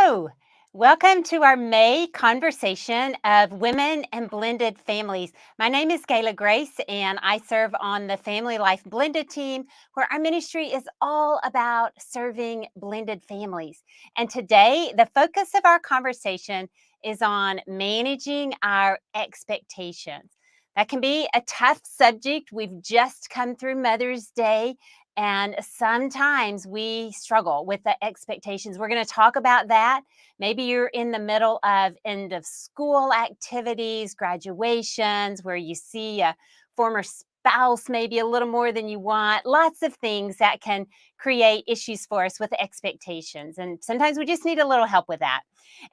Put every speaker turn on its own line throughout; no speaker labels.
Hello. Welcome to our May conversation of women and blended families. My name is Gayla Grace, and I serve on the FamilyLife blended team, where our ministry is all about serving blended families. And today, the focus of our conversation is on managing our expectations. That can be a tough subject. We've just come through Mother's Day, and sometimes we struggle with the expectations. We're going to talk about that. Maybe you're in the middle of end of school activities, graduations, where you see a former spouse maybe a little more than you want. Lots of things that can create issues for us with expectations. And sometimes we just need a little help with that.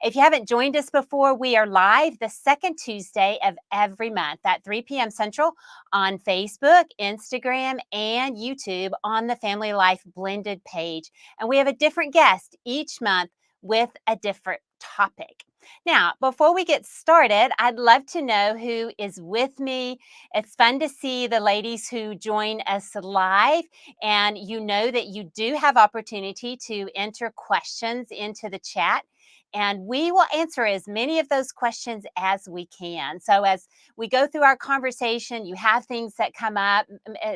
If you haven't joined us before, we are live the second Tuesday of every month at 3 p.m. Central on Facebook, Instagram, and YouTube on the Family Life Blended page. And we have a different guest each month with a different topic. Now, before we get started, I'd love to know who is with me. It's fun to see the ladies who join us live, and you know that you do have opportunity to enter questions into the chat, and we will answer as many of those questions as we can. So as we go through our conversation, you have things that come up,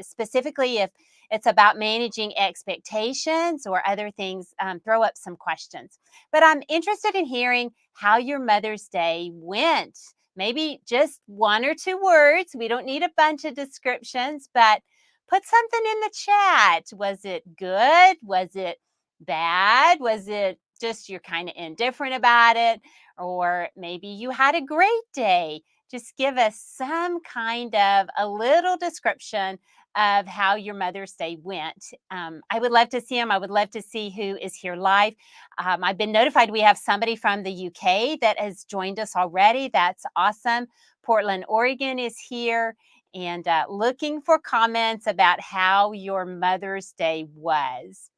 specifically if it's about managing expectations or other things, throw up some questions. But I'm interested in hearing how your Mother's Day went. Maybe just one or two words. We don't need a bunch of descriptions, but put something in the chat. Was it good? Was it bad? Was it just you're kind of indifferent about it? Or maybe you had a great day. Just give us some kind of a little description of how your Mother's Day went. I would love to see them. I would love to see who is here live. I've been notified we have somebody from the UK that has joined us already. That's awesome. Portland, Oregon is here, and looking for comments about how your Mother's Day was.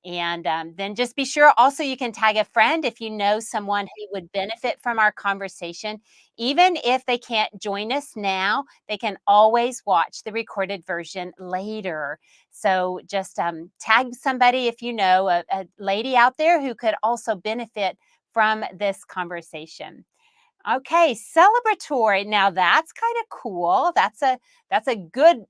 And then just be sure also you can tag a friend if you know someone who would benefit from our conversation. Even if they can't join us now, they can always watch the recorded version later. So just tag somebody if you know a lady out there who could also benefit from this conversation. Okay, celebratory. Now that's kind of cool. That's a good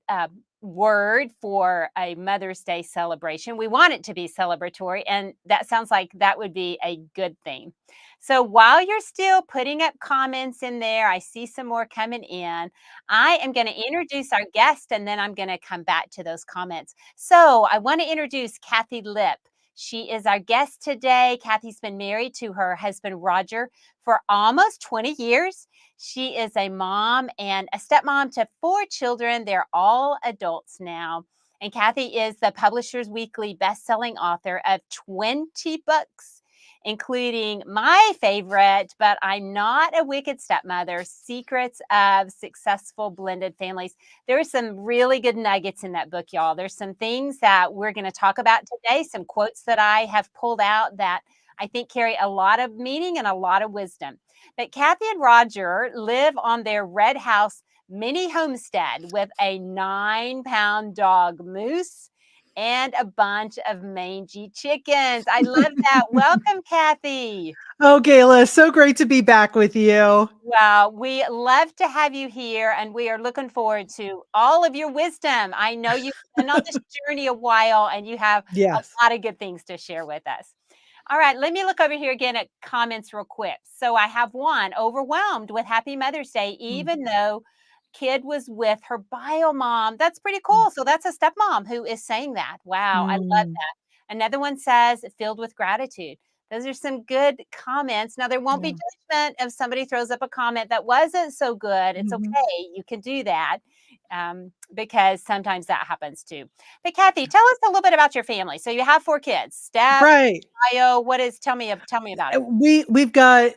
word for a Mother's Day celebration. We want it to be celebratory, and that sounds like that would be a good thing. So while you're still putting up comments in there, I see some more coming in. I am going to introduce our guest, and then I'm going to come back to those comments. So I want to introduce Kathi Lipp. She is our guest today. Kathy's been married to her husband, Roger, for almost 20 years. She is a mom and a stepmom to 4 children. They're all adults now. And Kathi is the Publishers Weekly best-selling author of 20 books, including my favorite, but I'm not a Wicked Stepmother, Secrets of Successful Blended Families. There are some really good nuggets in that book, y'all. There's some things that we're going to talk about today, some quotes that I have pulled out that I think carry a lot of meaning and a lot of wisdom. But Kathi and Roger live on their red house mini homestead with a 9-pound dog, Moose, and a bunch of mangy chickens. I love that. Welcome, Kathi.
Oh, Gayla, so great to be back with you.
Well, we love to have you here, and we are looking forward to all of your wisdom. I know you've been on this journey a while, and you have a
Yes.
lot of good things to share with us. All right, let me look over here again at comments real quick. So I have one, overwhelmed with Happy Mother's Day, even though kid was with her bio mom. That's pretty cool. So that's a stepmom who is saying that. Wow, I love
Mm-hmm.
that. Another one says, filled with gratitude. Those are some good comments. Now, there won't be
Yeah.
judgment if somebody throws up a comment that wasn't so good. It's
Mm-hmm.
okay. You can do that because sometimes that happens too. But Kathi, tell us a little bit about your family. So you have 4 kids. Step,
Right.
bio, what is? Tell me about it.
We've got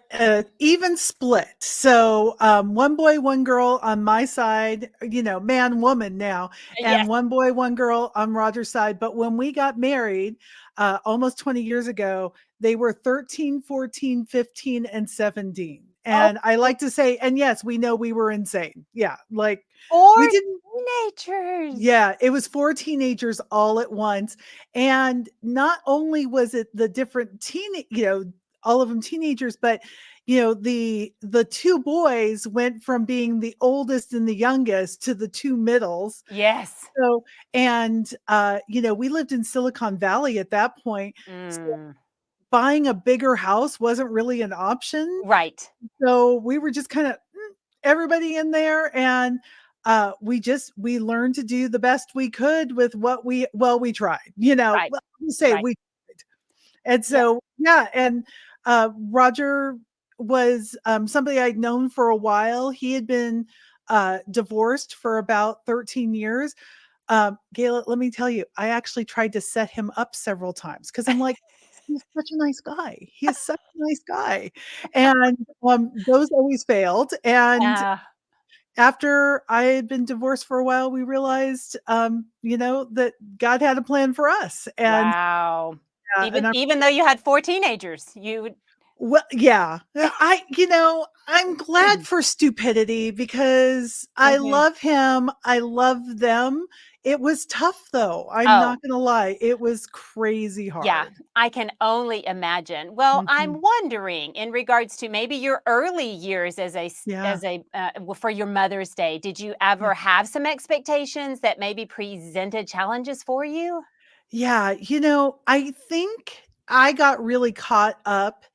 even split. So one boy, one girl on my side, man, woman now,
Yes.
and one boy, one girl on Roger's side. But when we got married almost 20 years ago, they were 13, 14, 15, and 17.
Oh,
And I like to say, and yes, we know we were insane. Yeah. Like
4
we didn't.
teenagers.
Yeah, it was 4 teenagers all at once, and not only was it the different all of them teenagers, but the two boys went from being the oldest and the youngest to the two middles.
Yes.
So, and we lived in Silicon Valley at that point. So
Mm.
buying a bigger house wasn't really an option.
Right.
So we were just kind of everybody in there, and we learned to do the best we could with what we tried.
Right.
Let's say
Right.
we. And
Yep.
so, yeah, and Roger was somebody I'd known for a while. He had been divorced for about 13 years. Gayla, let me tell you, I actually tried to set him up several times because I'm like, he's such a nice guy. He is such a nice guy. And those always failed. And
Uh,
after I had been divorced for a while, we realized, that God had a plan for us. And
wow.
and
Even though you had 4 teenagers, you
well, yeah. I'm glad for stupidity because I
Mhm.
love him. I love them. It was tough though. I'm
Oh,
not gonna lie. It was crazy
yeah,
hard.
I can only imagine. Well,
Mhm.
I'm wondering in regards to maybe your early years
Yeah.
for your Mother's Day, did you
Yeah.
ever have some expectations that maybe presented challenges for you?
Yeah. I think I got really caught up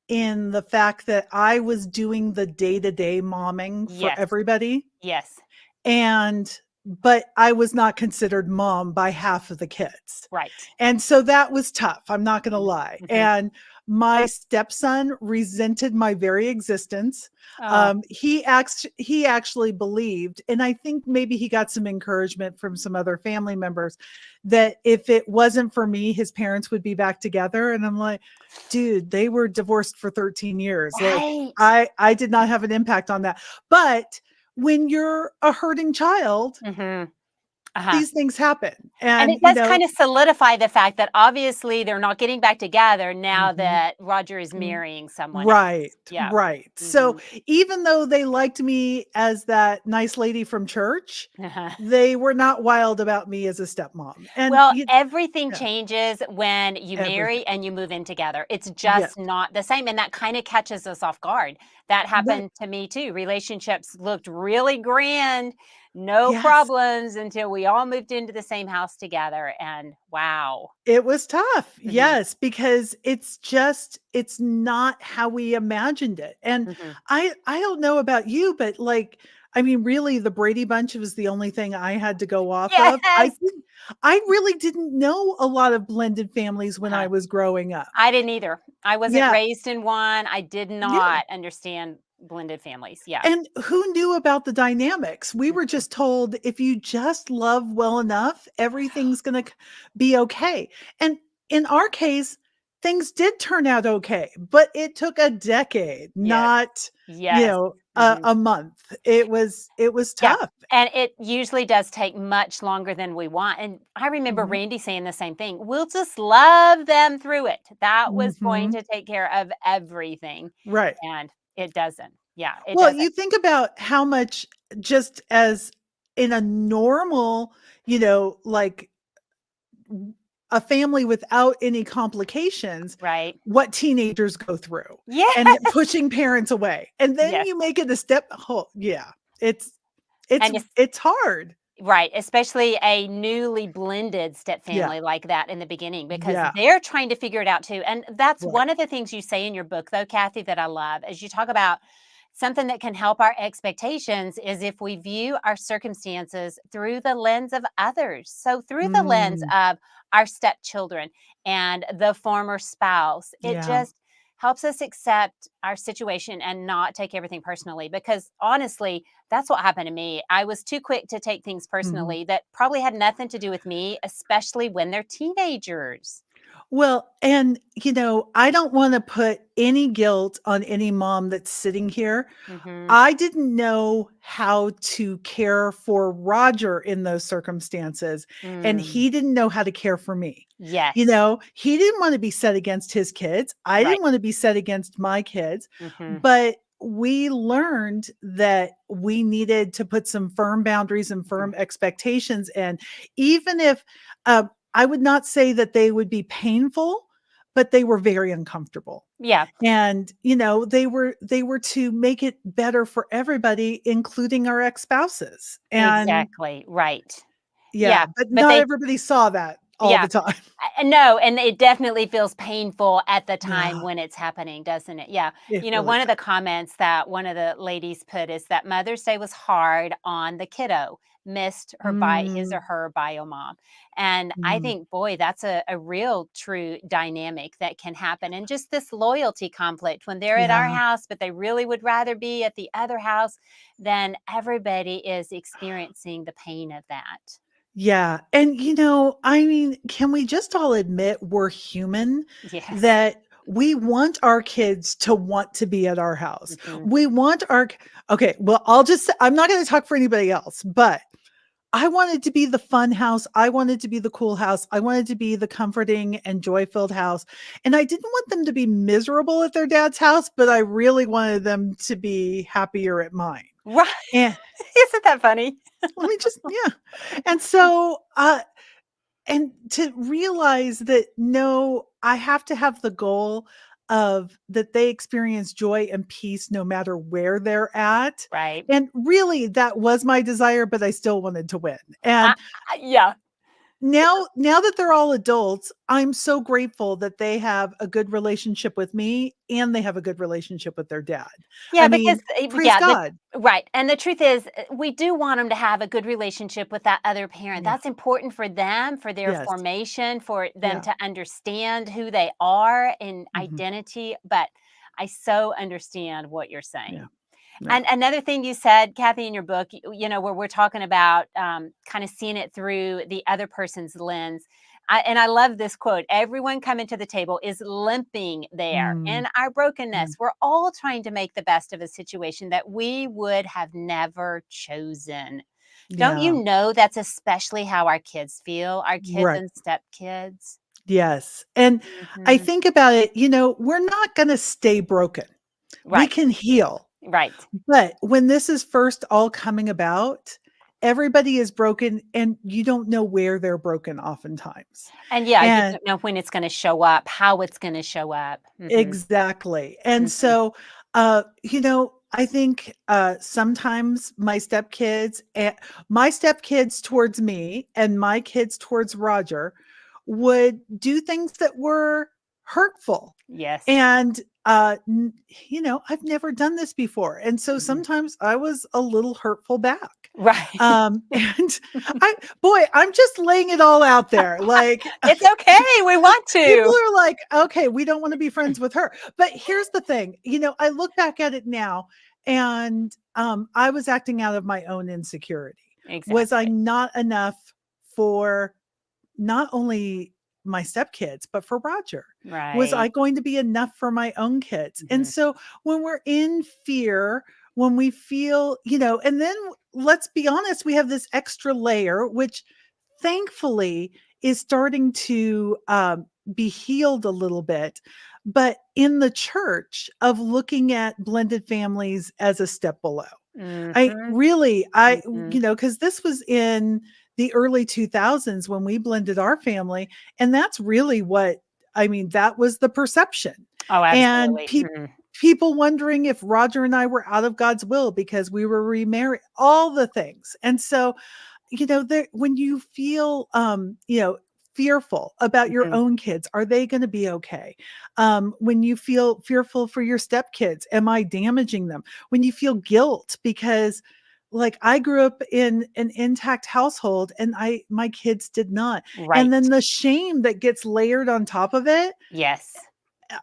in the fact that I was doing the day-to-day momming for
Yes,
everybody.
yes,
And but I was not considered mom by half of the kids.
right.
And so that was tough, I'm not gonna
Mhm,
lie,
mhm.
and my stepson resented my very existence.
Oh,
He actually believed, and I think maybe he got some encouragement from some other family members, that if it wasn't for me, his parents would be back together, and I'm like, "Dude, they were divorced for 13 years, like,
right.
I did not have an impact on that." But when you're a hurting child,
Mhm. Uh-huh.
these things happen,
And
and,
it does kind of solidify the fact that obviously they're not getting back together now
Mhm.
that Roger is
Mm.
marrying someone
Right,
else. Yeah.
right. So
Mhm.
even though they liked me as that nice lady from church,
Uh-huh.
they were not wild about me as a stepmom. And
Well,
you
everything
yeah,
changes when you
everything.
marry and you move in together. It's
Yes.
just not the same, and that kinda catches us off guard. That
That
happened to me too. Relationships looked really grand, no
yes.
problems until we all moved into the same house together, and wow.
It was tough.
Mhm,
Yes, because it's not how we imagined it. And
mhm.
I don't know about you, but like I mean really the Brady Bunch was the only thing I had to go off of.
Yes!
I really didn't know a lot of blended families when I
Uh-huh.
was growing up.
I didn't either. I wasn't
Yeah.
raised in one. I did
Yeah.
not understand blended families. Yeah.
And who knew about the dynamics? We were
Mhm.
just told if you just love well enough, everything's going to be okay. And in our case, things did turn out okay, but it took a decade,
Yes.
not,
Yes. Mhm.
a month. It was
Yeah,
tough.
and it usually does take much longer than we want, and I remember
Mhm.
Randy saying the same thing, "We'll just love them through it." That was going
Mhm.
to take care of everything,
Right.
and it doesn't. Yeah, it
Well,
doesn't.
you think about how much just as in a normal, like a family without any complications,
Right.
what teenagers go through
Yes.
and pushing parents away. And then
Yes,
you make it a step yeah. It's it's
and it's
it's hard.
right, especially a newly blended step
Yeah.
family like that in the beginning because
Yeah.
they're trying to figure it out too. And that's
Right.
one of the things you say in your book though, Kathy, that I love, as you talk about something that can help our expectations is if we view our circumstances through the lens of others. So through the lens
Mm,
of our stepchildren and the former spouse, it
yeah.
just helps us accept our situation and not take everything personally because honestly that's what happened to me. I was too quick to take things
Mhm.
personally that probably had nothing to do with me, especially when they're teenagers.
Well, and I don't want to put any guilt on any mom that's sitting here.
Mhm.
I didn't know how to care for Roger in those circumstances, and
Mm.
he didn't know how to care for me.
Yes.
He didn't want to be set against his kids. I
Right.
didn't want to be set against my kids,
Mhm.
but we learned that we needed to put some firm boundaries and
Mhm.
firm expectations. And even if I would not say that they would be painful, but they were very uncomfortable.
Yeah,
And, they were to make it better for everybody, including our ex-spouses. And
exactly, right.
yeah,
Yeah,
but
but
not
they
everybody saw that all
yeah.
the time.
No, and it definitely feels painful at the time
Yeah,
when it's happening, doesn't it? Yeah.
it really
One of
does.
the comments that one of the ladies put is that Mother's Day was hard on the kiddo, missed his
Mm,
or her bio mom. And I
mm,
think, boy, that's a real true dynamic that can happen. And just this loyalty conflict when they're at our
yeah.
house, but they really would rather be at the other house, then everybody is experiencing the pain of that.
Yeah, and, I mean, can we just all admit we're human,
Yes.
that we want our kids to want to be at our house.
Mhm.
We want our okay, well, I'm not gonna talk for anybody else, but I wanted to be the fun house, I wanted to be the cool house, I wanted to be the comforting and joy-filled house, and I didn't want them to be miserable at their dad's house, but I really wanted them to be happier at mine.
Right.
And
Isn't that funny?
let me just yeah. And so, and to realize that, no, I have to have the goal of that they experience joy and peace no matter where they're at.
Right.
And really, that was my desire, but I still wanted to win.
I
And
yeah.
now that they're all adults, I'm so grateful that they have a good relationship with me and they have a good relationship with their dad. I
Yeah, because
mean, praise
yeah, the
God.
right, and the truth is, we do want them to have a good relationship with that other parent.
Yeah.
That's important for them, for their
Yes.
formation, for them
Yeah.
to understand who they are in
Mhm.
identity, but I so understand what you're saying.
Yeah. Yeah.
And another thing you said, Kathy, in your book, where we're talking about kind of seeing it through the other person's lens. And I love this quote: everyone coming to the table is limping there.
Mm.
In our
Yeah.
brokenness, we're all trying to make the best of a situation that we would have never chosen. Don't you
Yeah.
know that's especially how our kids feel, our kids
Right.
and stepkids?
Yes, and I
Hmm.
think about it, we're not gonna stay broken. We
Right,
can heal,
right.
but when this is first all coming about, everybody is broken and you don't know where they're broken oftentimes.
And yeah, you
And
don't know when it's going to show up, how it's going to show up. Hmm.
exactly. And
Hmm.
so, I think, sometimes my stepkids towards me and my kids towards Roger would do things that were hurtful.
Yes.
And, I've never done this before. And so
Mhm.
sometimes I was a little hurtful back.
Right.
And I'm just laying it all out there. Like,
It's okay, we want
people
to.
are like, okay, we don't want to be friends with her. But here's the thing, I look back at it now and I was acting out of my own insecurity. Was I
Exactly.
not enough for not only my stepkids, but for Roger? Was I
Right.
going to be enough for my own kids? And
Mhm.
so when we're in fear, when we feel, and then let's be honest, we have this extra layer, which thankfully is starting to be healed a little bit. But in the church of looking at blended families as a step below,
Mhm. Mhm.
because this was in the early 2000s when we blended our family. And that's really that was the perception.
Oh,
And
absolutely. Mhm.
people wondering if Roger and I were out of God's will because we were remarried, all the things. And so, when you feel, fearful about your
Mhm.
own kids, are they going to be okay? When you feel fearful for your stepkids, am I damaging them? When you feel guilt because, like, I grew up in an intact household and my kids did not. And
Right.
then the shame that gets layered on top of it,
Yes.
uh,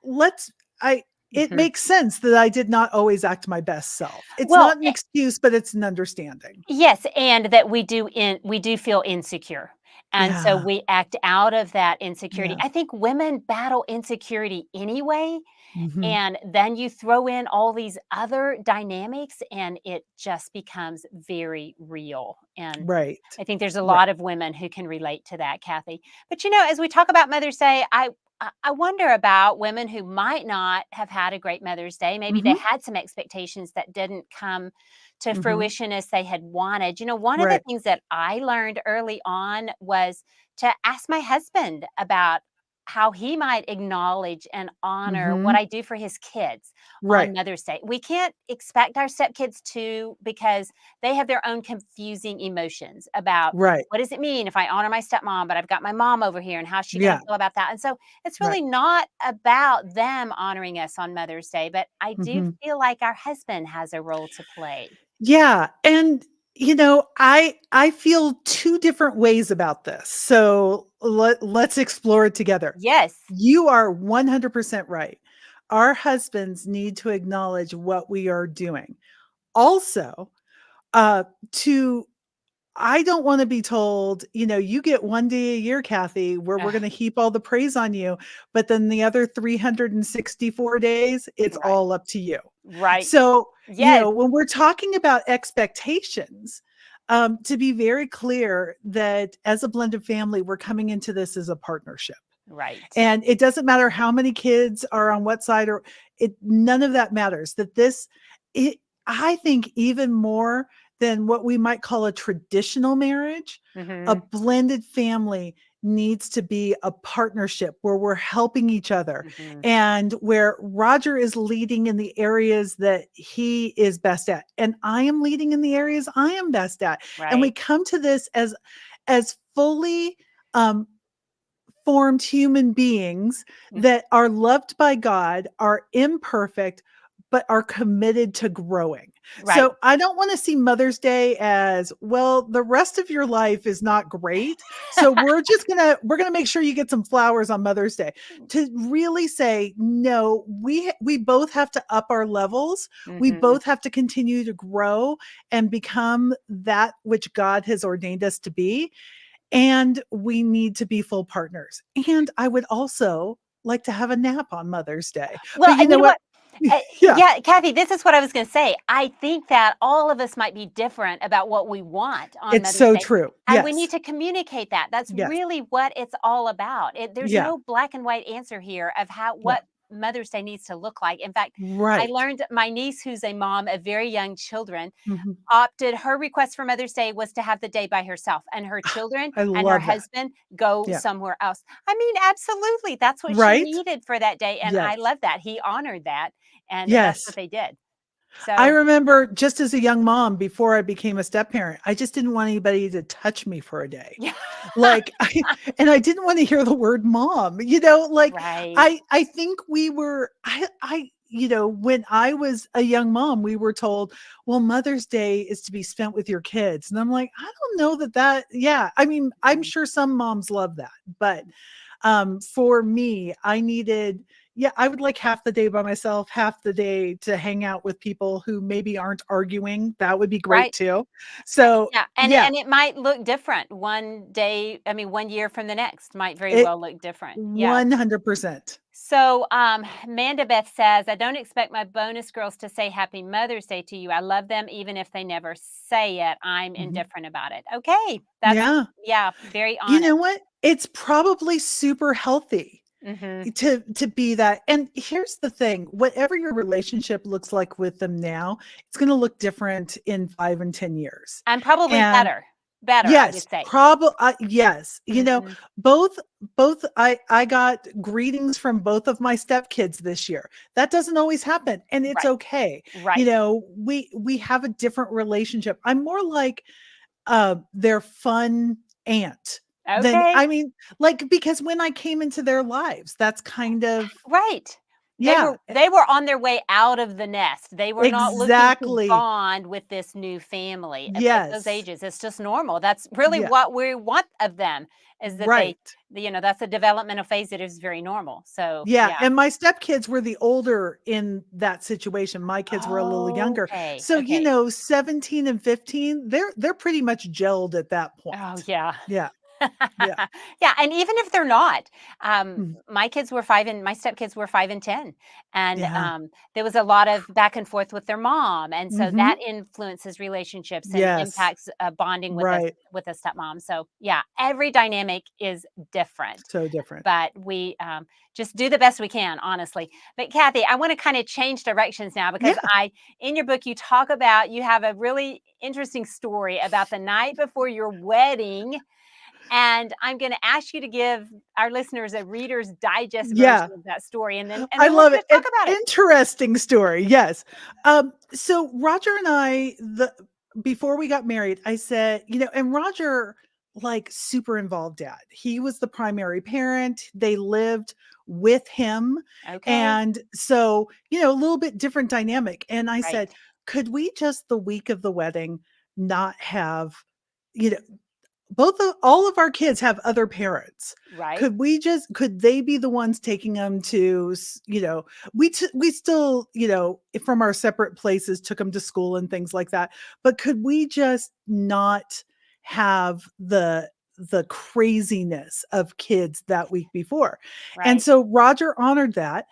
let's I it
Mhm.
makes sense that I did not always act my best self. It's
Well,
not an excuse, but it's an understanding.
yes, and that we do feel insecure. And so
Yeah.
we act out of that insecurity.
Yeah.
I think women battle insecurity anyway.
Mhm.
And then you throw in all these other dynamics, and it just becomes very real. And
Right.
I think there's a
Right.
lot of women who can relate to that, Kathy. But as we talk about Mother's Day, I wonder about women who might not have had a great Mother's Day. Maybe they
Mhm.
had some expectations that didn't come to
Mhm.
fruition as they had wanted. One of the
Right.
things that I learned early on was to ask my husband about how he might acknowledge and honor what
Mhm.
I do for his kids
Right.
on Mother's Day. We can't expect our stepkids to, because they have their own confusing emotions about
Right.
what does it mean if I honor my stepmom, but I've got my mom over here and how's she going to
Yeah.
feel about that? And so it's
Right.
really not about them honoring us on Mother's Day, but I do
Mhm.
feel like our husband has a role to play.
Yeah, and, I feel 2 different ways about this, so let's explore it together.
Yes.
You are 100% right. Our husbands need to acknowledge what we are doing. Also, uh, to I don't wanna be told, "You get 1 day a year, Kathy, where we're
Ugh,
gonna heap all the praise on you, but then the other 364 days, it's
right.
all up to you."
Right.
So,
Yes.
when we're talking about expectations, to be very clear that as a blended family, we're coming into this as a partnership.
Right.
And it doesn't matter how many kids are on what side, or none of that matters. That this it I think even more than what we might call a traditional marriage, a
Mhm.
blended family needs to be a partnership where we're helping each other,
Mhm.
and where Roger is leading in the areas that he is best at, and I am leading in the areas I am best at. And we
Right.
come to this as fully um formed human beings
Mm,
that are loved by God, are imperfect, but are committed to growing.
right.
So I don't want to see Mother's Day as, well, the rest of your life is not great. So we're going to make sure you get some flowers on Mother's Day. To really say, no, we both have to up our levels. We
Mhm.
both have to continue to grow and become that which God has ordained us to be, and we need to be full partners. And I would also like to have a nap on Mother's Day.
Well,
But you
and you
know
know
what?
what?
Yeah,
Yeah, Kathy, this is what I was gonna say. I think that all of us might be different about what we want on
it's
Mother's
so
Day,
true.
and we need
Yes.
to communicate that. That's
Yes.
really what it's all about. There's
Yeah.
no black and white answer here of how
No.
what Mother's Day needs to look like. In fact, I
Right.
learned my niece, who's a mom of very young children,
Mhm.
opted her request for Mother's Day was to have the day by herself, and her children
I
and her
love that.
husband go
Yeah.
somewhere else. I mean, absolutely, that's what she
Right?
needed for that day, and I
Yes.
love that. He honored that, and that's what
Yes.
they did.
I
So
remember just as a young mom before I became a step parent, I just didn't want anybody to touch me for a day.
yeah.
Like, and I didn't want to hear the word mom, like
Right.
I think we were when I was a young mom, we were told, well, Mother's Day is to be spent with your kids. And I'm like, I don't know yeah, I mean, I'm
Mhm.
sure some moms love that, but for me, I would like half the day by myself, half the day to hang out with people who maybe aren't arguing. That would be great
Right.
too. So
Yeah, and
yeah,
it might look different one day, I mean, 1 year from the next might very
it
well look different. Yeah.
100%.
So, Amanda Beth says, I don't expect my bonus girls to say Happy Mother's Day to you. I love them even if they never say it. I'm
Mhm.
indifferent about it. Okay. That's,
Yeah.
yeah, very
You
honest.
know what? It's probably super healthy
Hmm.
to be that. And here's the thing, whatever your relationship looks like with them now, it's going to look different in 5 and 10 years.
And probably
And
better, I
yes,
would say.
probably yes.
Hmm.
Both I got greetings from both of my stepkids this year. That doesn't always happen, and it's
Right.
okay.
Right.
We have a different relationship. I'm more like their fun aunt than,
Okay.
I mean, like, because when I came into their lives, that's kind of,
Right.
yeah,
They were on their way out of the nest. They were not looking to
exactly.
bond with this new family at those
Yes.
ages. It's just normal. That's really
Yeah.
what we want of them is that
Right.
that's a developmental phase that is very normal. So,
Yeah,
yeah.
and my stepkids were the older in that situation. My kids were a little younger.
Okay.
So,
Okay.
17 and 15, they're pretty much gelled at that
Oh,
point.
yeah.
Yeah. Yeah.
Yeah, and even if they're not,
Mm.
my stepkids were 5 and 10, and,
Yeah.
there was a lot of back and forth with their mom, and so
Mhm.
that influences relationships and
Yes.
impacts, bonding
Right.
with a stepmom, so, yeah, every dynamic is different,
So different.
but we, just do the best we can, honestly. But Kathy, I wanna kinda change directions now because
Yeah.
in your book, you have a really interesting story about the night before your wedding And I'm going to ask you to give our listeners a Reader's Digest
Yeah.
version of that story, and
I
then we're
love
going
it.
to
An
talk about it.
interesting story. Yes. So Roger and I, before we got married, I said, and Roger, like, super involved dad. He was the primary parent. They lived with him.
Okay.
And so, a little bit different dynamic. And I
Right.
said, could we just the week of the wedding not have, you know, all of our kids have other parents.
Right.
Could they be the ones taking them to, we still, from our separate places took them to school and things like that. But could we just not have the craziness of kids that week before? And
Right.
so Roger honored that.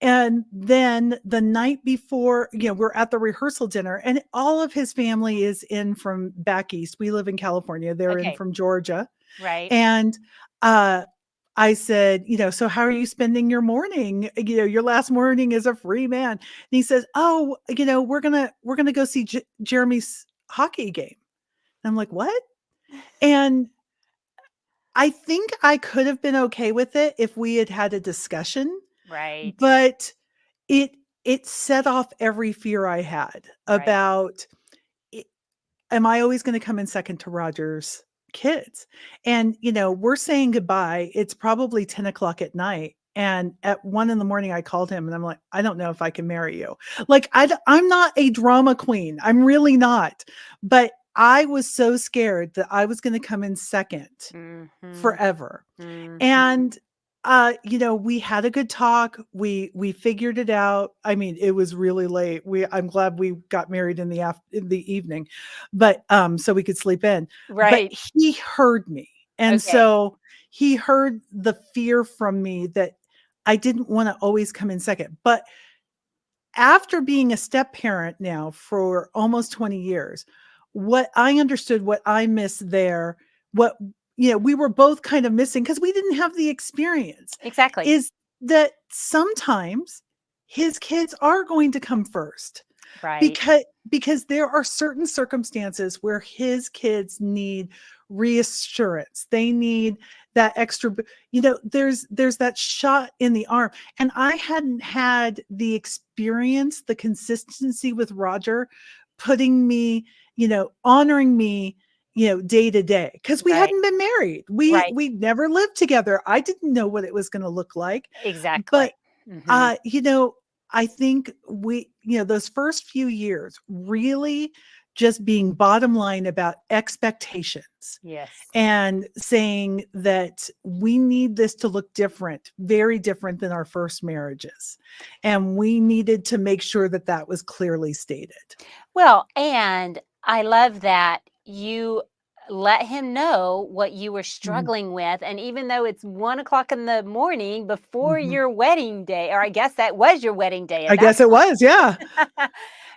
And then the night before, we're at the rehearsal dinner, and all of his family is in from back east. We live in California. They're in
Okay.
from Georgia.
Right.
And uh, I said, so how are you spending your morning? Your last morning as a free man. And he says, oh, we're gonna go see Jeremy's hockey game. And I'm like, what? And I think I could have been okay with it if we had had a discussion,
Right.
but it it set off every fear I had
Right.
about, I am I always gonna come in second to Roger's kids? And, we're saying goodbye. It's probably 10 o'clock at night, and at 1 in the morning, I called him, and I'm like, "I don't know if I can marry you." Like, I'm not a drama queen. I'm really not. But I was so scared that I was gonna come in second
Mhm.
forever.
Mhm.
And we had a good talk. We figured it out. I mean, it was really late. I'm glad we got married in the evening, but so we could sleep in. But
Right.
he heard me. And
Okay.
so he heard the fear from me that I didn't want to always come in second. But after being a step parent now for almost 20 years, what I understood, what I missed there, what we were both kind of missing because we didn't have the experience,
Exactly.
is that sometimes his kids are going to come first
Right.
because there are certain circumstances where his kids need reassurance. They need that extra there's that shot in the arm. And I hadn't had the experience, the consistency with Roger putting me, honoring me, day to day, because we
Right.
hadn't been married. we
Right.
we never lived together. I didn't know what it was going to look like. But
Exactly. Mhm.
uh, I think those first few years really just being bottom line about expectations
Yes.
and saying that we need this to look different, very different than our first marriages. And we needed to make sure that that was clearly stated.
Well, and I love that you let him know what you were
Mhm,
struggling with. And even though it's 1 o'clock in the morning before
mhm.
your wedding day, or I guess that was your wedding day at
I
that
guess it was, yeah.
point,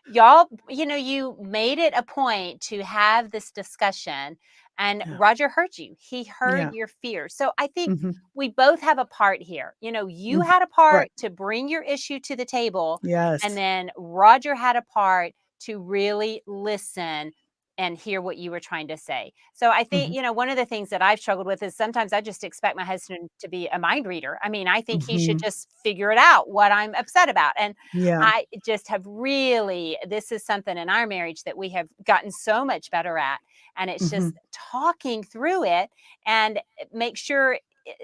y'all, you made it a point to have this discussion. And
Yeah,
Roger heard you, he heard
yeah.
your fears. So I think
Mhm,
we both have a part here. You
mhm.
had a
Right.
part to bring your issue to the table, and
Yes.
then Roger had a part to really listen and hear what you were trying to say. So I think,
Mhm,
one of the things that I've struggled with is sometimes I just expect my husband to be a mind reader. I mean, I think he should
mhm.
just figure it out what I'm upset about. And
Yeah.
I just have really, this is something in our marriage that we have gotten so much better at. And it's
Mhm.
just talking through it and make sure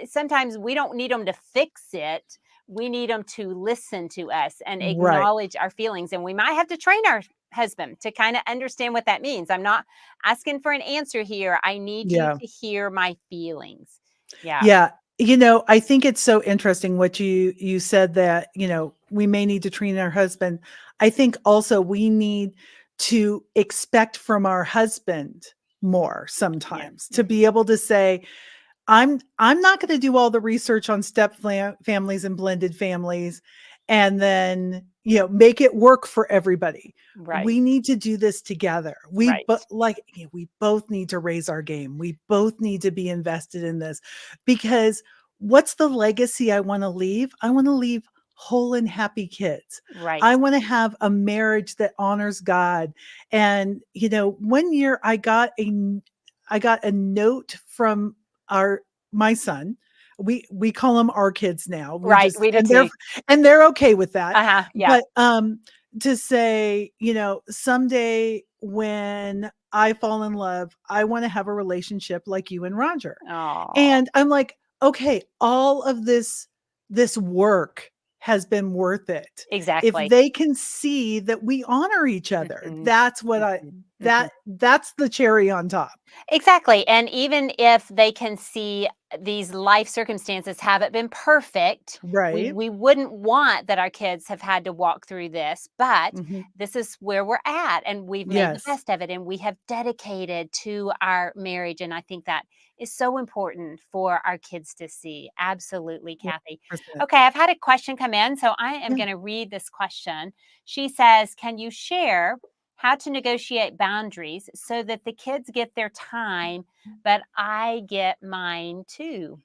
sometimes we don't need them to fix it. We need them to listen to us and
Right.
acknowledge our feelings. And we might have to train our husband to kind of understand what that means. I'm not asking for an answer here. I need you
Yeah.
to hear my feelings. Yeah.
Yeah. I think it's so interesting what you said that, we may need to train our husband. I think also we need to expect from our husband more
Yeah.
sometimes to be
Mhm.
able to say, I'm not gonna do all the research on families and blended families and then, make it work for everybody.
Right.
We need to do this together.
Right.
We both need to raise our game. We both need to be invested in this because what's the legacy I wanna leave? I wanna leave whole and happy kids.
Right.
I wanna have a marriage that honors God. And, one year I got a note from our my son, we call them our kids now. We
Right,
just
we do too.
and they're okay with that.
Uh-huh, yeah.
But to say, someday when I fall in love, I want to have a relationship like you and Roger.
Oh,
And I'm like, okay, all of this work has been worth it. If
exactly.
they can see that we honor each other,
Mhm,
that's what
mhm, mhm.
that's the cherry on top.
Exactly, and even if they can see these life circumstances haven't been perfect, we
Right?
we wouldn't want that our kids have had to walk through this, but
Mhm.
this is where we're at, and we've made the
Yes.
best of it, and we have dedicated to our marriage, and I think that is so important for our kids to see. Absolutely, Kathy.
100%.
Okay, I've had a question come in, so I am
Yeah.
gonna read this question. She says, "Can you share how to negotiate boundaries so that the kids get their time, but I get mine too?"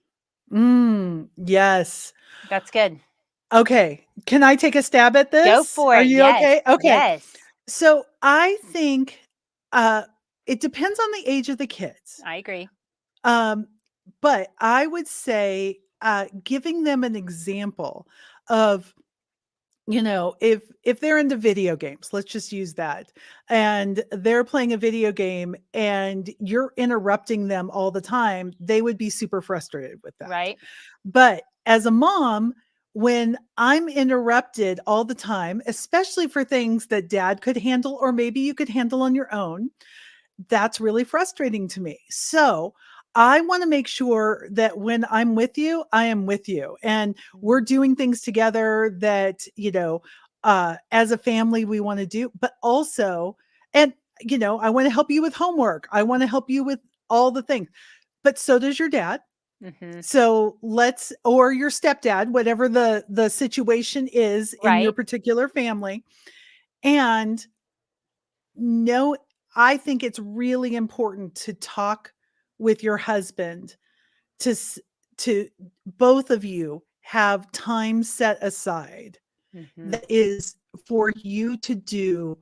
Yes.
That's good.
Okay. Can I take a stab at
Go
this?
for
Are
it.
you
Yes.
okay? Okay.
Yes.
So I think uh it depends on the age of the kids.
I agree.
Um, but I would say giving them an example of, if they're into video games, let's just use that, and they're playing a video game and you're interrupting them all the time, they would be super frustrated with that.
Right.
But as a mom, when I'm interrupted all the time, especially for things that dad could handle or maybe you could handle on your own, that's really frustrating to me. So I want to make sure that when I'm with you, I am with you. And we're
Mhm.
doing things together that, as a family, we want to do, but also, and, I want to help you with homework. I want to help you with all the things, but so does your dad.
Mhm.
So or your stepdad, whatever the situation is in your
Right.
particular family. And no, I think it's really important to talk with your husband to s- to both of you have time set aside
Mhm.
that is for you to do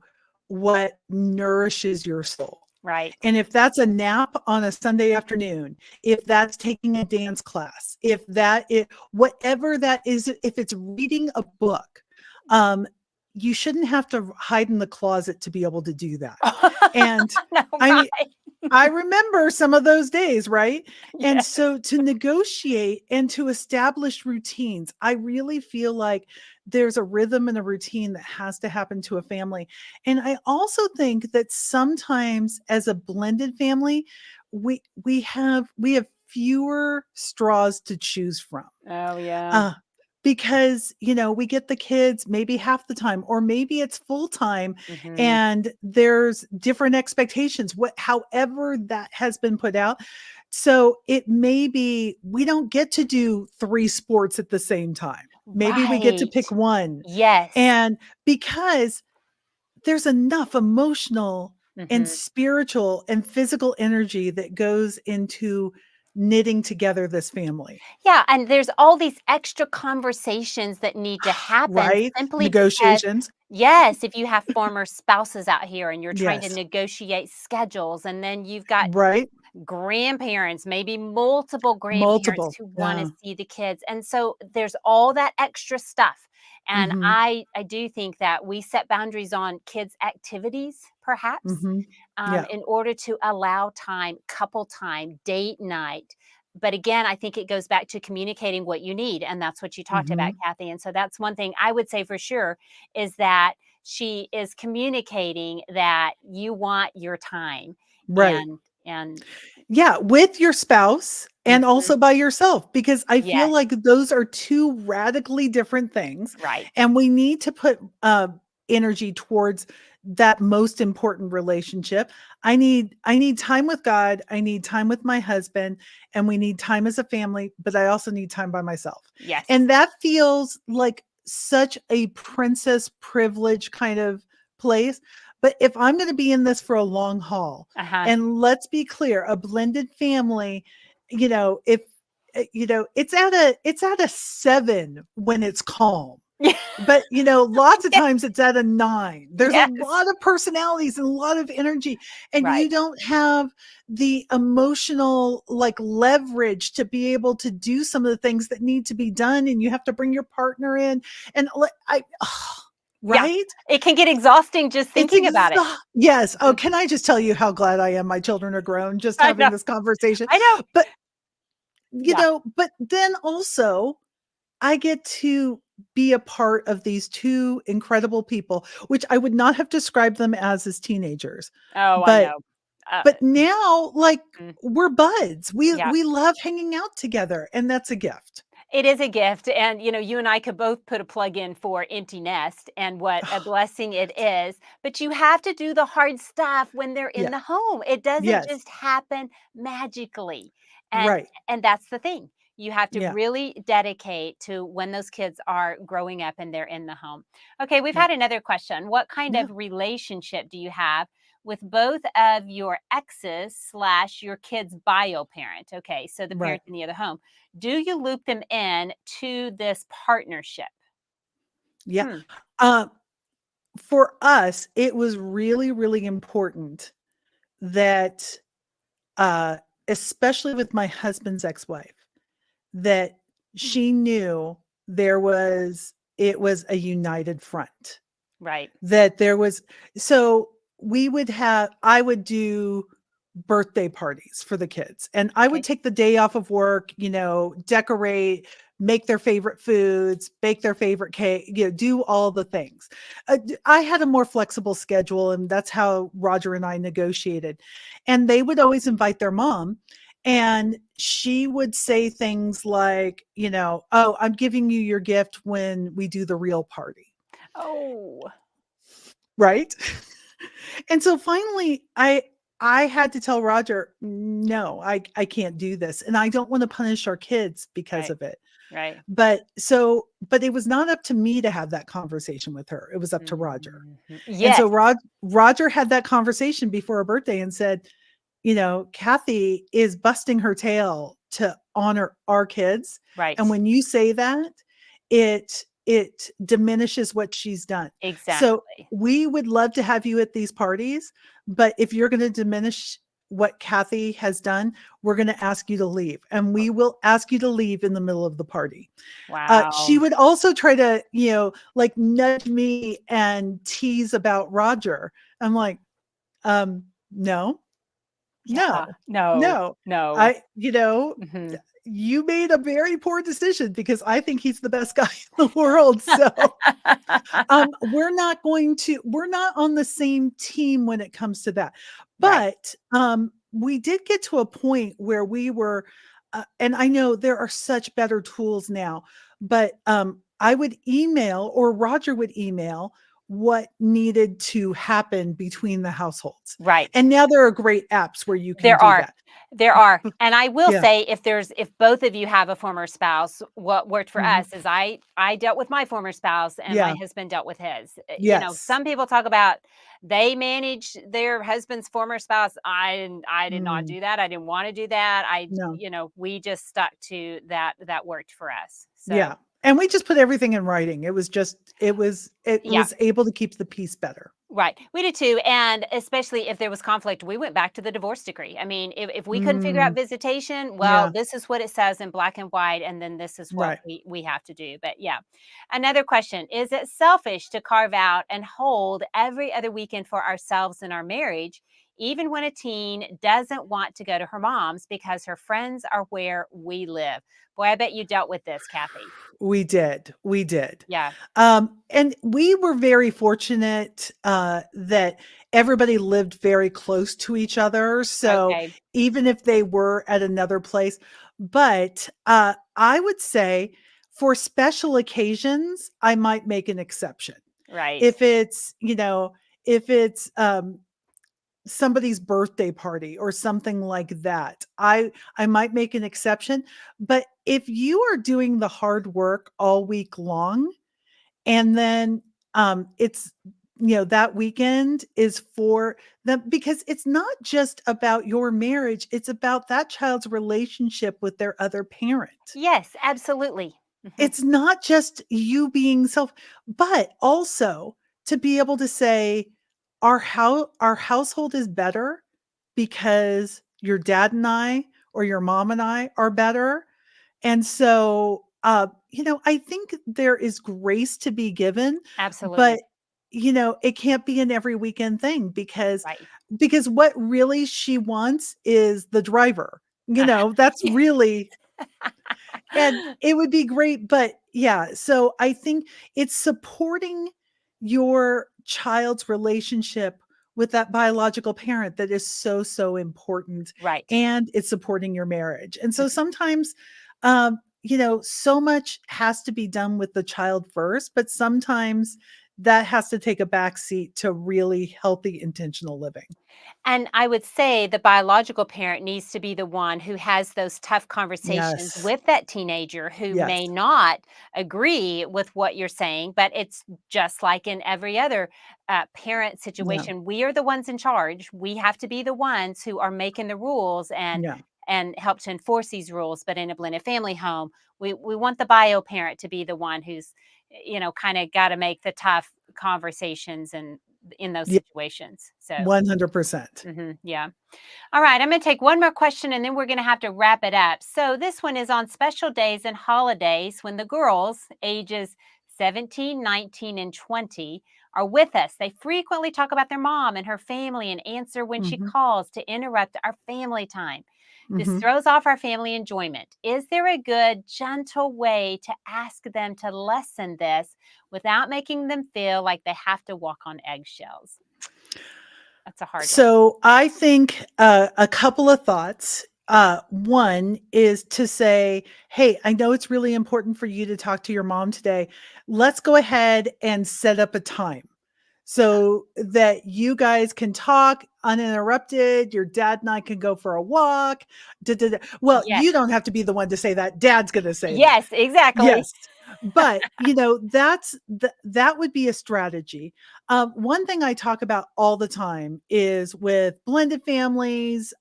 what nourishes your soul.
Right.
And if that's a nap on a Sunday afternoon, if that's taking a dance class, if that is whatever that is, if it's reading a book, um, you shouldn't have to hide in the closet to be able to do that. And
No,
I mean,
right.
I remember some of those days, right? And
Yeah.
so to negotiate and to establish routines, I really feel like there's a rhythm and a routine that has to happen to a family. And I also think that sometimes as a blended family, we have fewer straws to choose from.
Oh, yeah.
Uh, because, we get the kids maybe half the time, or maybe it's full time,
Mhm.
and there's different expectations, however that has been put out. So it may be we don't get to do 3 sports at the same time. Maybe we get to
Right.
pick one.
Yes.
And because there's enough emotional and
Mhm.
spiritual and physical energy that goes into knitting together this family.
Yeah, and there's all these extra conversations that need to happen
Right?
simply because
Negotiations.
yes, if you have former spouses out here and you're trying to
Yes.
negotiate schedules, and then you've got
Right?
grandparents, maybe multiple grandparents
Multiple.
who wanna
Yeah.
see the kids, and so there's all that extra stuff, and
Mhm.
I do think that we set boundaries on kids' activities, perhaps,
Mhm. Yeah.
in order to allow time, couple time, date night, but again, I think it goes back to communicating what you need, and that's what you talked about,
Mhm.
Kathy, and so that's one thing I would say for sure is that she is communicating that you want your time,
Right.
and
Yeah, with your spouse and
mhm,
also by yourself, because I feel
yes,
like those are 2 radically different things,
right.
and we need to put, energy towards that most important relationship. I need time with God, I need time with my husband, and we need time as a family, but I also need time by myself.
Yes.
And that feels like such a princess privilege kind of place, but if I'm gonna be in this for a long haul,
Uh-huh.
and let's be clear, a blended family, if it's at a 7 when it's calm. But, lots of times it's at a 9. There's a
Yes.
lot of personalities and a lot of energy, and you
Right.
don't have the emotional, like, leverage to be able to do some of the things that need to be done, and you have to bring your partner in, and
Yeah.
right?
It can get exhausting just
It's
thinking about it.
yes. Oh,
Mhm.
can I just tell you how glad I am my children are grown just
I
having
know.
this conversation?
I know.
But,
Yeah.
but then also I get to be a part of these 2 incredible people, which I would not have described them as teenagers.
Oh, I
But
know. Uh,
now, like,
mm,
we're buds. We
yeah.
we love hanging out together, and that's a gift.
It is a gift, and, you and I could both put a plug in for empty nest and what a blessing it is, but you have to do the hard stuff when they're in
Yeah.
the home. It doesn't
Yes.
just happen magically, and
Right.
that's the thing. You have to
Yeah.
really dedicate to when those kids are growing up and they're in the home. Okay, we've
Yeah.
had another question. What kind
Yeah.
of relationship do you have with both of your exes slash your kids' bio parent? Okay, so the
Right.
parent in the other home. Do you loop them in to this partnership?
Yeah.
Hmm,
Uh, for us, it was really, really important that, uh, especially with my husband's ex-wife, that she knew it was a united front.
right.
That there was so I would do birthday parties for the kids, and I would
Okay.
take the day off of work, decorate, make their favorite foods, bake their favorite cake, do all the things. I had a more flexible schedule, and that's how Roger and I negotiated. And they would always invite their mom, and she would say things like, "Oh, I'm giving you your gift when we do the real party."
Oh,
Right? And so finally I had to tell Roger, "No, I can't do this, and I don't wanna punish our kids because
right,
of it."
right.
But it was not up to me to have that conversation with her, it was up to Roger.
Mhm.
And
Yes,
so Roger had that conversation before her birthday and said, "Kathy is busting her tail to honor our kids,
right.
and when you say that, it diminishes what she's done. So,
Exactly.
we would love to have you at these parties, but if you're gonna diminish what Kathy has done, we're gonna ask you to leave, and we will ask you to leave in the middle of the party." She
Wow.
would also try to, like, nudge me and tease about Roger. I'm like, "No,
Yeah.
no,
No,
no.
no.
I you know,
Mhm.
you made a very poor decision because I think he's the best guy in the world, so, we're not on the same team when it comes to that.
Right.
But, we did get to a point where we were, and I know there are such better tools now, but, I would email or Roger would email what needed to happen between the households.
Right.
And now there are great apps where you can
There
do
are.
that.
There are, and I will
Yeah.
say if both of you have a former spouse, what worked for
Mhm.
us is I dealt with my former spouse and my
Yeah.
husband dealt with his.
Yes.
Some people talk about they manage their husband's former spouse. I did not
Mm,
do that. I didn't want to do that.
no.
We just stuck to that worked for us.
Yeah.
So,
And we just put everything in writing. It was just it
yeah.
was able to keep the peace better.
Right. We did too. And especially if there was conflict, we went back to the divorce decree. I mean, if we couldn't figure out
Mm,
visitation, well,
yeah.
this is what it says in black and white, and then this is what
Right.
we have to do. But yeah. Another question. Is it selfish to carve out and hold every other weekend for ourselves in our marriage, even when a teen doesn't want to go to her mom's because her friends are where we live? Boy, I bet you dealt with this, Kathy.
We did. We did.
Yeah.
And we were very fortunate, that everybody lived very close to each other. So
Okay.
even if they were at another place, but, I would say for special occasions, I might make an exception.
Right.
If if it's, somebody's birthday party or something like that, I might make an exception. But if you are doing the hard work all week long, and then, it's that weekend is for them, because it's not just about your marriage, it's about that child's relationship with their other parent.
Yes, absolutely. Mhm.
it's not just you being but also to be able to say, our household is better because your dad and I or your mom and I are better. And so, I think there is grace to be given, but,
Absolutely.
it can't be an every weekend thing
Right.
because what really she wants is the driver.
Uh-huh.
That's really, and it would be great, but yeah, so I think it's supporting your child's relationship with that biological parent that is so, so important,
Right.
and it's supporting your marriage. And so sometimes, so much has to be done with the child first, but sometimes that has to take a back seat to really healthy, intentional living.
And I would say the biological parent needs to be the one who has those tough conversations
Yes.
with that teenager who
Yes.
may not agree with what you're saying, but it's just like in every other parent
Yeah.
situation. We are the ones in charge. We have to be the ones who are making the rules
Yeah.
and help to enforce these rules. But in a blended family home, we want the bio parent to be the one who's kind of got to make the tough conversations and in those
Yeah.
situations. So.
100%.
Yeah. All right. I'm going to take one more question and then we're going to have to wrap it up. So, this one is on special days and holidays when the girls, ages 17, 19, and 20, are with us. They frequently talk about their mom and her family and answer when she
Mhm.
calls to interrupt our family time. This
Mhm.
throws off our family enjoyment. Is there a good, gentle way to ask them to lessen this without making them feel like they have to walk on eggshells? That's a hard one.
So I think a couple of thoughts. One is to say, hey, I know it's really important for you to talk to your mom today. Let's go ahead and set up a time so that you guys can talk uninterrupted. Your dad and I can go for a walk. Da, da, da. Well,
Yes.
you don't have to be the one to say that. Dad's going to say that.
Yes, exactly.
Yes. But, that would be a strategy. One thing I talk about all the time is with blended families,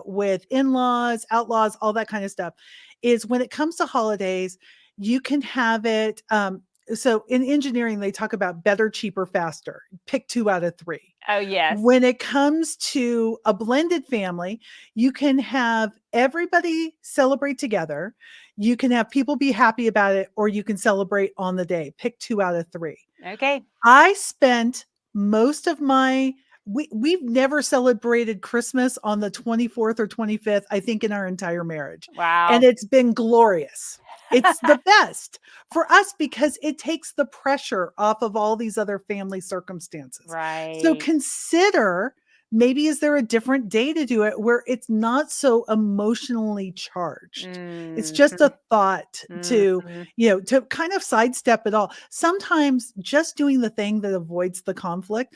with in-laws, outlaws, all that kind of stuff, is when it comes to holidays, you can have it, so in engineering, they talk about better, cheaper, faster. Pick 2 out of 3.
Oh, yes.
When it comes to a blended family, you can have everybody celebrate together. You can have people be happy about it, or you can celebrate on the day. Pick 2 out of 3.
Okay.
I spent most of my we've never celebrated Christmas on the 24th or 25th, I think, in our entire marriage. And
Wow.
it's been glorious. It's the best for us because it takes the pressure off of all these other family circumstances. So
Right.
consider, maybe is there a different day to do it where it's not so emotionally charged? It's just
Mhm,
a thought to,
mhm.
to kind of sidestep it all. Sometimes just doing the thing that avoids the conflict.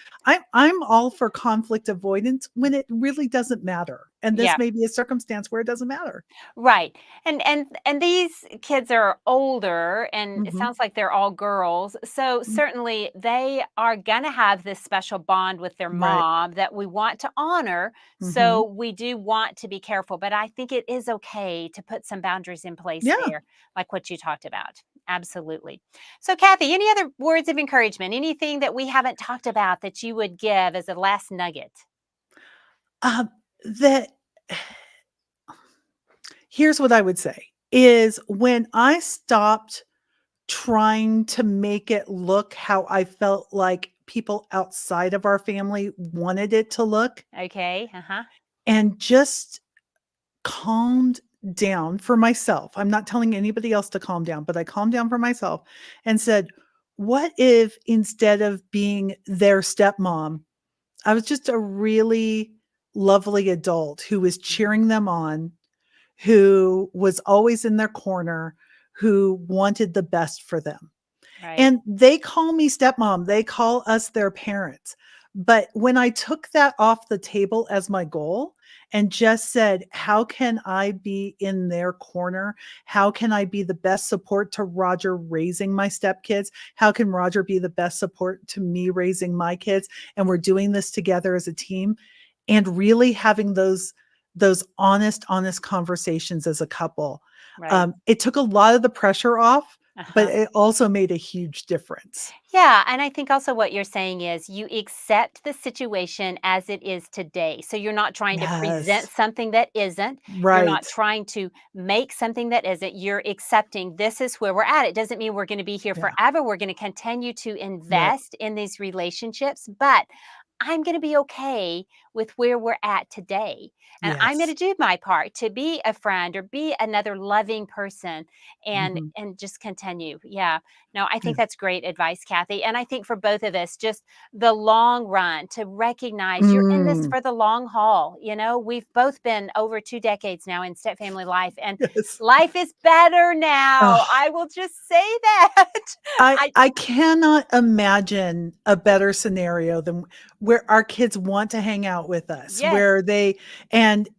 I'm all for conflict avoidance when it really doesn't matter. And this
Yeah.
may be a circumstance where it doesn't matter.
Right. And these kids are older and it
Mhm.
sounds like they're all girls. So
Mm,
certainly they are going to have this special bond with their
right.
mom that we want to honor.
Mhm.
So we do want to be careful, but I think it is okay to put some boundaries in place
Yeah.
there like what you talked about. Absolutely. So Kathy, any other words of encouragement? Anything that we haven't talked about that you would give as a last nugget?
That Here's what I would say is when I stopped trying to make it look how I felt like people outside of our family wanted it to look,
Okay. Uh-huh.
and just calmed down for myself. I'm not telling anybody else to calm down, but I calmed down for myself and said, what if instead of being their stepmom, I was just a really lovely adult who was cheering them on, who was always in their corner, who wanted the best for them.
Right.
And they call me stepmom, they call us their parents. But when I took that off the table as my goal and just said, how can I be in their corner? How can I be the best support to Roger raising my stepkids? How can Roger be the best support to me raising my kids? And we're doing this together as a team, and really having those honest conversations as a couple.
Right.
It took a lot of the pressure off but
Uh-huh.
it also made a huge difference.
Yeah, and I think also what you're saying is you accept the situation as it is today. So you're not trying to present
Yes.
something that isn't. You're
Right.
not trying to make something that isn't. You're accepting this is where we're at. It doesn't mean we're going to be here
Yeah.
forever. We're going to continue to
Right.
invest in these relationships, but I'm going to be okay with where we're at today. And I'm going to
Yes.
do my part to be a friend or be another loving person
Mhm.
and just continue. Yeah. No, I
Yeah.
think that's great advice, Kathy. And I think for both of us, just the long run to recognize you're in this
Mm.
for the long haul. You know, we've both been over 2 decades now in step family life, and
Yes.
life is better now.
Oh,
I will just say that.
I
I,
I cannot imagine a better scenario than where our kids want to hang out with us,
yes.
where they and,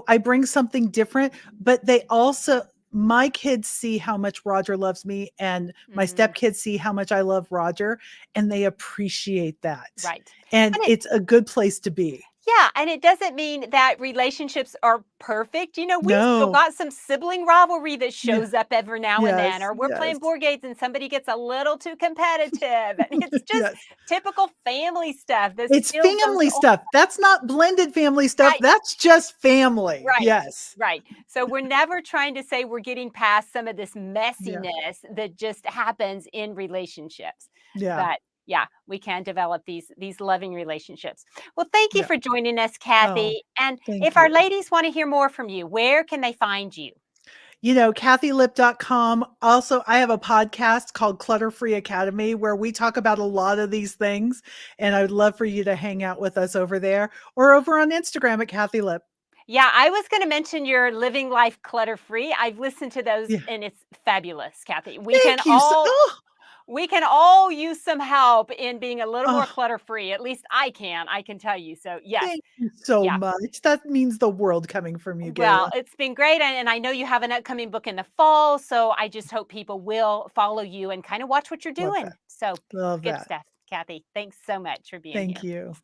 I bring something different, but they also my kids see how much Roger loves me, and my
Mhm.
stepkids see how much I love Roger, and they appreciate that.
Right.
And
And it
it's a good place to be.
Yeah, and it doesn't mean that relationships are perfect. You know, we still
No.
got some sibling rivalry that
Yeah.
shows up every now and then,
Yes,
or we're
yes.
playing board games and somebody gets a little too competitive. And it's just
Yes.
typical family stuff that
It's
still goes
family
on.
stuff. That's not blended family stuff.
Right,
That's just family.
right,
Yes.
right. So we're never trying to say we're getting past some of this
Yeah.
messiness that just happens in relationships.
Yeah.
But yeah, we can develop these loving relationships. Well, thank you
Yeah.
for joining us,
Oh,
Kathy. And
thank
if our
you.
ladies want to hear more from you, where can they find you?
KathyLipp.com. Also, I have a podcast called Clutter-free Academy where we talk about a lot of these things, and I would love for you to hang out with us over there or over on Instagram at Kathi Lipp.
Yeah, I was going to mention your living life clutter free. I've listened to those
Yeah.
and it's fabulous, Kathy.
Thank you
We can all use some help in being a little more
oh,
clutter free. At least I can tell you. So, yes.
thank you so
Yeah.
much. That means the world coming from you,
Well,
Gayla.
it's been great. And I know you have an upcoming book in the fall. So I just hope people will follow you and kind of watch what you're
Love that.
doing. So
Love
good
that.
stuff, Kathy. Thanks so much for being
Thank
here.
you.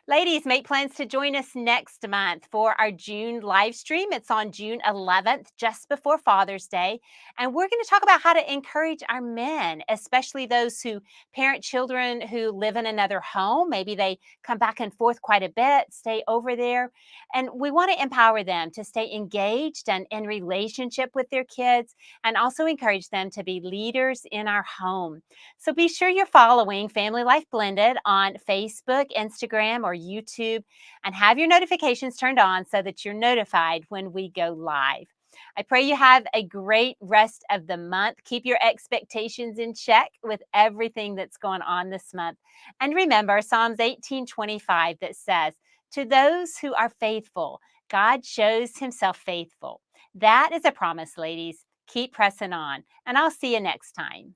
Ladies, make plans to join us next month for our June live stream. It's on June 11th, just before Father's Day. And we're going to talk about how to encourage our men, especially those who parent children who live in another home. Maybe they come back and forth quite a bit, stay over there. And we want to empower them to stay engaged and in relationship with their kids and also encourage them to be leaders in our home. So be sure you're following Family Life Blended on Facebook, Instagram, or YouTube, and have your notifications turned on so that you're notified when we go live. I pray you have a great rest of the month. Keep your expectations in check with everything that's going on this month. And remember Psalms 18:25 that says, "To those who are faithful, God shows himself faithful." That is a promise, ladies. Keep pressing on, and I'll see you next time.